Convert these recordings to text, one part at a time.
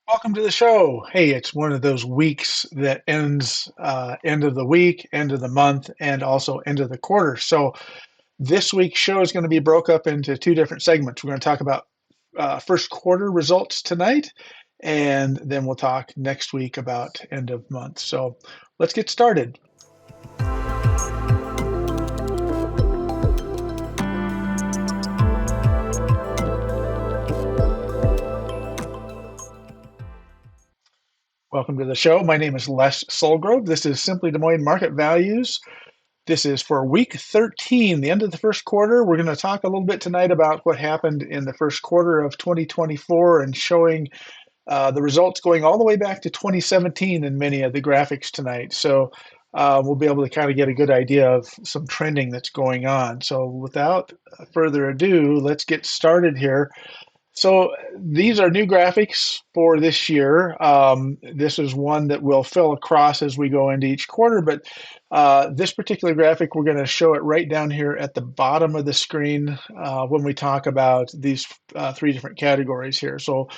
Welcome to the show. Hey, it's one of those weeks that ends end of the week, end of the month, and also end of the quarter. So this week's show is going to be broke up into two different segments. We're going to talk about first quarter results tonight, and then we'll talk next week about end of month. So let's get started. Welcome to the show. My name is Les Solgrove. This is Simply Des Moines Market Values. This is for week 13, the end of the first quarter. We're going to talk a little bit tonight about what happened in the first quarter of 2024 and showing the results going all the way back to 2017 in many of the graphics tonight. So we'll be able to kind of get a good idea of some trending that's going on. So without further ado, let's get started here. So these are new graphics for this year. This is one that will fill across as we go into each quarter, but this particular graphic, we're going to show it right down here at the bottom of the screen when we talk about these three different categories here. So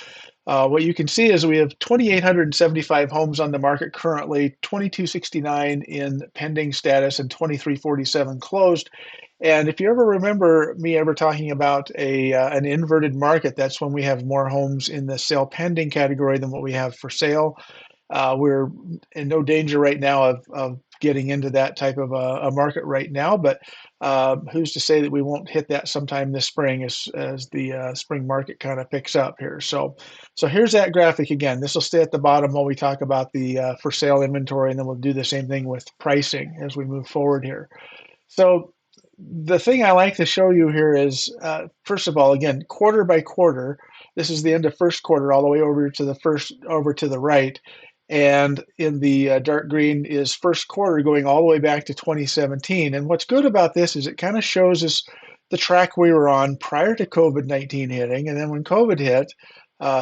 what you can see is we have 2,875 homes on the market currently, 2,269 in pending status, and 2,347 closed. And if you ever remember me ever talking about an inverted market, that's when we have more homes in the sale pending category than what we have for sale. We're in no danger right now of getting into that type of a market right now, but who's to say that we won't hit that sometime this spring as the spring market kind of picks up here. So here's that graphic again. This will stay at the bottom while we talk about the for sale inventory, and then we'll do the same thing with pricing as we move forward here. So the thing I like to show you here is, first of all, again, quarter by quarter. This is the end of first quarter, all the way over to the right, and in the dark green is first quarter going all the way back to 2017. And what's good about this is it kind of shows us the track we were on prior to COVID-19 hitting, and then when COVID hit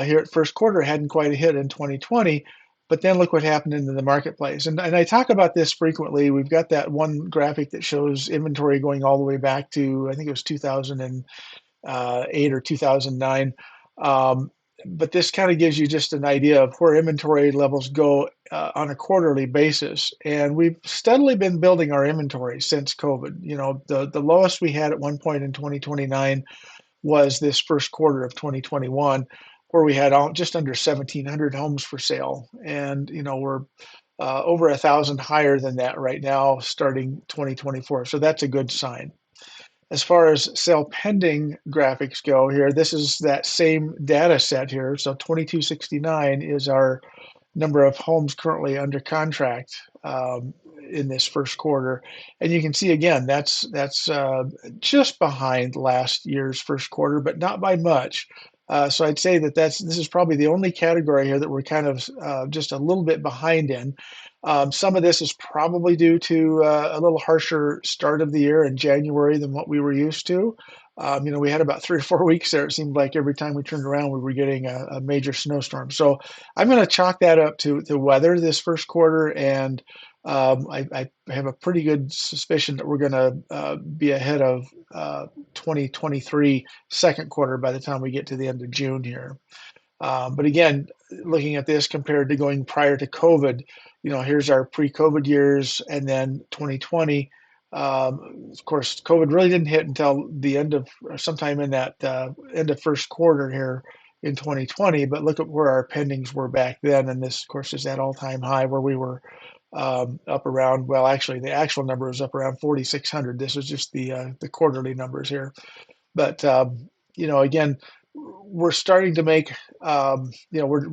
here at first quarter, it hadn't quite hit in 2020. But then look what happened in the marketplace. And I talk about this frequently. We've got that one graphic that shows inventory going all the way back to, I think it was 2008 or 2009. But this kind of gives you just an idea of where inventory levels go on a quarterly basis. And we've steadily been building our inventory since COVID. You know, the lowest we had at one point in 2029 was this first quarter of 2021, where we had just under 1,700 homes for sale. And, you know, we're over 1,000 higher than that right now, starting 2024. So that's a good sign. As far as sale pending graphics go here, this is that same data set here. So 2269 is our number of homes currently under contract in this first quarter. And you can see again, that's just behind last year's first quarter, but not by much. So I'd say that this is probably the only category here that we're kind of just a little bit behind in. Some of this is probably due to a little harsher start of the year in January than what we were used to. You know, we had about 3 or 4 weeks there. It seemed like every time we turned around, we were getting a major snowstorm. So I'm going to chalk that up to the weather this first quarter, and I have a pretty good suspicion that we're going to be ahead of 2023 second quarter by the time we get to the end of June here. But again, looking at this compared to going prior to COVID, you know, here's our pre-COVID years, and then 2020. Of course, COVID really didn't hit until the end of sometime in that end of first quarter here in 2020. But look at where our pendings were back then, and this, of course, is that all-time high where we were up around. Well, actually, the actual number was up around 4,600. This is just the quarterly numbers here, but you know, again, we're starting to make, you know, we're,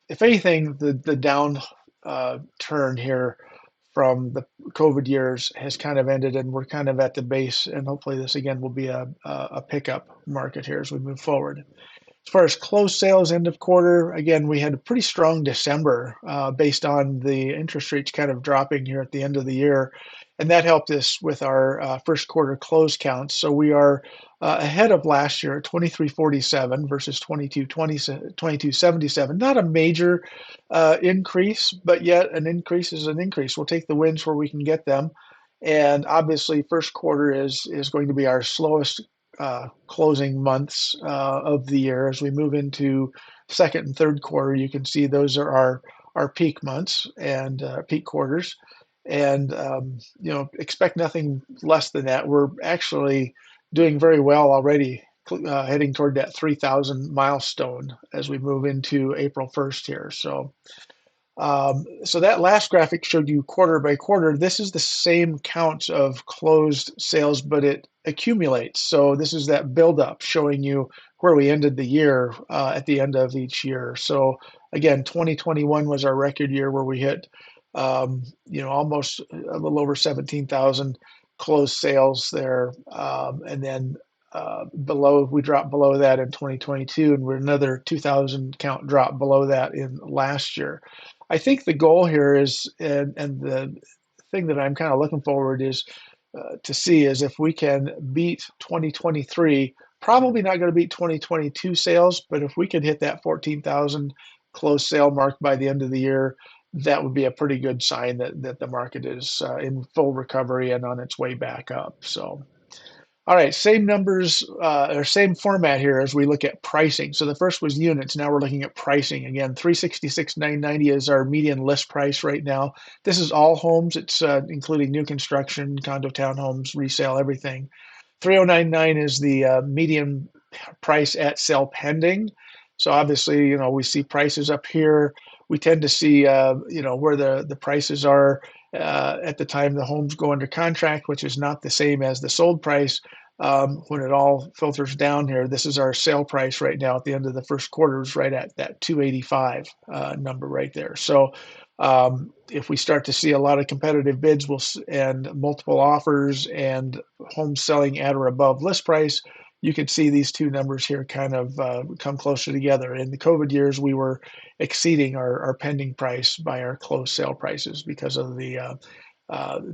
if anything, the down turn here from the COVID years has kind of ended, and we're kind of at the base, and hopefully this again will be a pickup market here as we move forward. As far as closed sales end of quarter, again, we had a pretty strong December based on the interest rates kind of dropping here at the end of the year. And that helped us with our first quarter close counts. So we are ahead of last year at 2347 versus 2277. Not a major increase, but yet an increase is an increase. We'll take the wins where we can get them. And obviously, first quarter is going to be our slowest closing months of the year as we move into second and third quarter, you can see those are our peak months and peak quarters. And expect nothing less than that. We're actually doing very well already, heading toward that 3,000 milestone as we move into April 1st here. So that last graphic showed you quarter by quarter. This is the same count of closed sales, but it accumulates. So this is that buildup showing you where we ended the year at the end of each year. So again, 2021 was our record year where we hit, almost a little over 17,000 closed sales there. And then we dropped below that in 2022, and we're another 2,000 count drop below that in last year. I think the goal here is, and the thing that I'm kind of looking forward is to see is if we can beat 2023. Probably not going to beat 2022 sales, but if we can hit that 14,000 closed sale mark by the end of the year, that would be a pretty good sign that the market is in full recovery and on its way back up. So. All right, same numbers or same format here as we look at pricing. So the first was units. Now we're looking at pricing again. 366,990 is our median list price right now. This is all homes. It's including new construction, condo, townhomes, resale, everything. 3,099 is the median price at sale pending. So obviously, we see prices up here. We tend to see, where the prices are at the time the homes go under contract, which is not the same as the sold price. When it all filters down here, this is our sale price right now at the end of the first quarter is right at that 285 number right there. So if we start to see a lot of competitive bids and multiple offers and homes selling at or above list price, you can see these two numbers here kind of come closer together. In the COVID years, we were exceeding our pending price by our closed sale prices because of the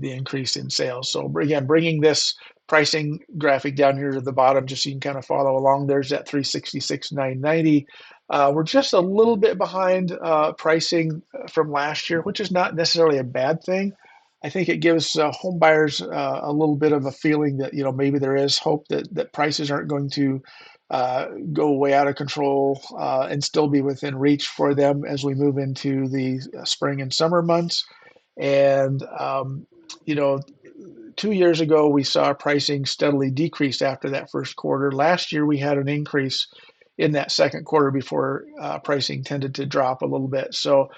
increase in sales. So again, bringing this pricing graphic down here to the bottom, just so you can kind of follow along. There's that 366,990. We're just a little bit behind pricing from last year, which is not necessarily a bad thing. I think it gives home buyers a little bit of a feeling that maybe there is hope that prices aren't going to go way out of control and still be within reach for them as we move into the spring and summer months. And you know, 2 years ago, we saw pricing steadily decrease after that first quarter. Last year, we had an increase in that second quarter before pricing tended to drop a little bit. So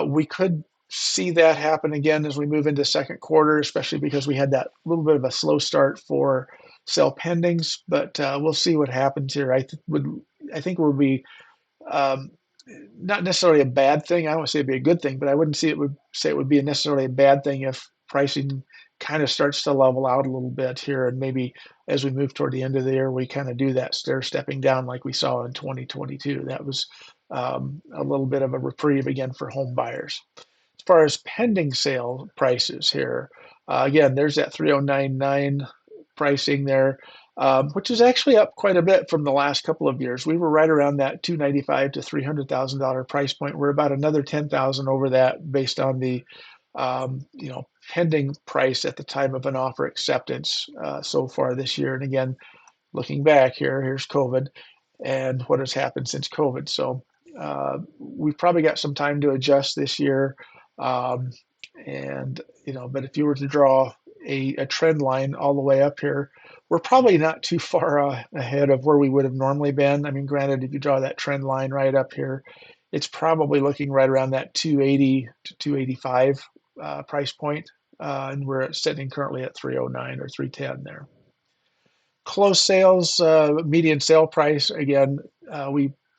we could see that happen again as we move into second quarter, especially because we had that little bit of a slow start for sale pendings. But we'll see what happens here. I think it would be um, not necessarily a bad thing. I don't want to say it'd be a good thing, but I wouldn't say it would be necessarily a bad thing if pricing kind of starts to level out a little bit here, and maybe as we move toward the end of the year, we kind of do that stair stepping down like we saw in 2022. That was a little bit of a reprieve again for home buyers. As far as pending sale prices here, again, there's that 3099 pricing there, which is actually up quite a bit from the last couple of years. We were right around that 295 to $300,000 price point. We're about another 10,000 over that based on the pending price at the time of an offer acceptance so far this year. And again, looking back here, here's COVID and what has happened since COVID. So we've probably got some time to adjust this year. Um, but if you were to draw a trend line all the way up here, we're probably not too far ahead of where we would have normally been. I mean, granted, if you draw that trend line right up here, it's probably looking right around that 280 to 285 price point, and we're sitting currently at 309 or 310 there. Closed sales, median sale price, again,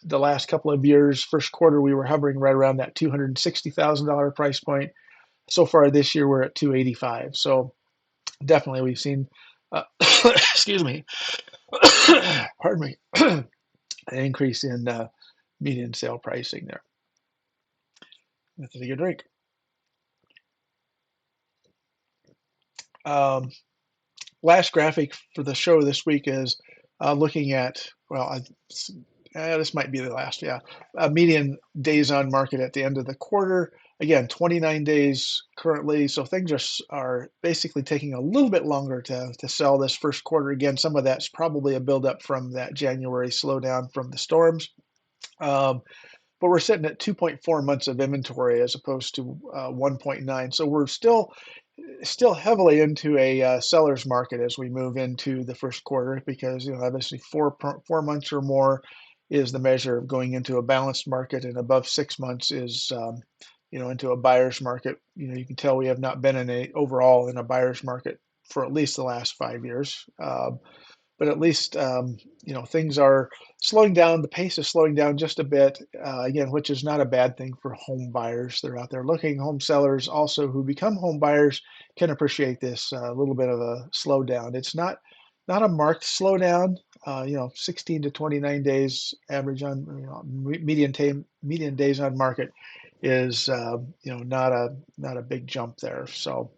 the last couple of years, first quarter, we were hovering right around that $260,000 price point. So far this year, we're at 285. So definitely we've seen, excuse me, pardon me, an increase in median sale pricing there. Let's take a drink. Um, Last graphic for the show this week is looking at, this might be the last, yeah, median days on market at the end of the quarter. Again, 29 days currently, so things are basically taking a little bit longer to sell this first quarter. Again, some of that's probably a buildup from that January slowdown from the storms. Um, but we're sitting at 2.4 months of inventory as opposed to 1.9. So we're still heavily into a seller's market as we move into the first quarter because obviously 4 months or more is the measure of going into a balanced market, and above 6 months is into a buyer's market. You can tell we have not been overall in a buyer's market for at least the last 5 years. But at least things are slowing down. The pace is slowing down just a bit, again, which is not a bad thing for home buyers. They're out there looking. Home sellers also who become home buyers can appreciate this little bit of a slowdown. It's not a marked slowdown. 16 to 29 days average on median days on market is not a big jump there. So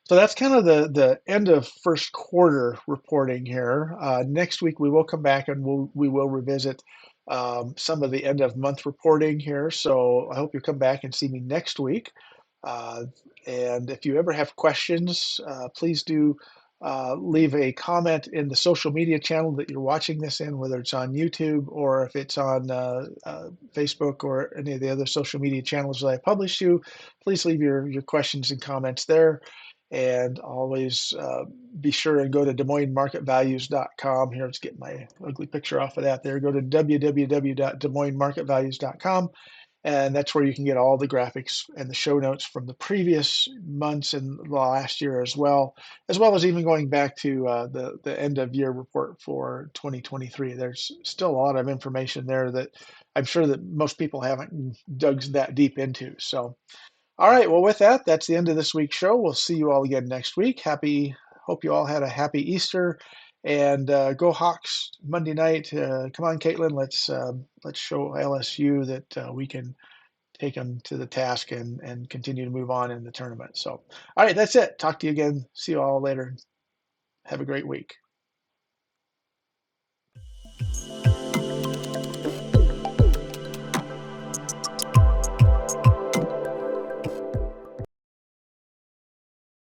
that's kind of the end of first quarter reporting here. Next week we will come back and we will revisit some of the end of month reporting here. So I hope you come back and see me next week. Uh, and if you ever have questions, please do leave a comment in the social media channel that you're watching this in, whether it's on YouTube or if it's on Facebook or any of the other social media channels that I publish to. Please leave your questions and comments there. And always be sure and go to DesMoinesMarketValues.com. Here, let's get my ugly picture off of that there. Go to www.DesMoinesMarketValues.com, and that's where you can get all the graphics and the show notes from the previous months and the last year as well as even going back to the end of year report for 2023. There's still a lot of information there that I'm sure that most people haven't dug that deep into. So all right. Well, with that, that's the end of this week's show. We'll see you all again next week. Hope you all had a happy Easter, and go Hawks Monday night. Come on, Caitlin. Let's show LSU that we can take them to the task and continue to move on in the tournament. So, all right, that's it. Talk to you again. See you all later. Have a great week.